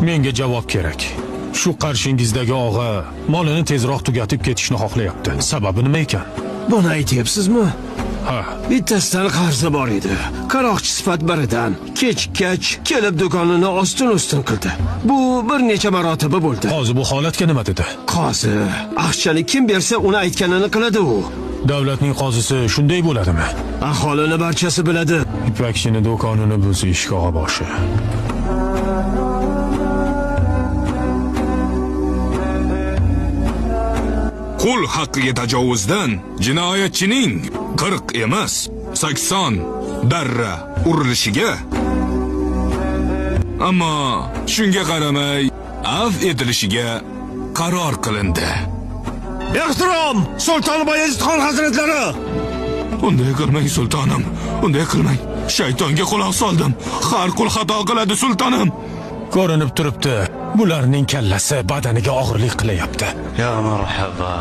Menga javob kerak. Shu qarshingizdagi og'a molini tezroq tugatib ketishni xohlayapti. Sababi nima ekan? Buni aytyapsizmi? Ha, Bittasidan qarzi bor edi. Qaroqchi sifat biridan kechikach kelib do'konini ostin-ustin qildi. Bu bir necha marotaba bo'ldi. qozi bu holatga nima dedi? Qozi, axchani kim bersa uni aytganini qiladi u. Davlatning qozisi shunday bo'ladimi? Aholini barchasi biladi. Ipakchini do'konini buzishga og'a boshi. Qul haqqiga tajovuzdan jinoyatchining 40 emas, 80 darra urilishiga. Ammo shunga qaramay afv etilishiga qaror qilindi. Ehtirom, Sulton Bayezidxon hazratlari! Unday qilmang sultonim, unday qilmang. Shaytonga quloq soldim. Har qul xato qiladi sultonim. Ko'rinib turibdi, bularning kallasi badaniga og'irlik qilyapti. Ya marhaba.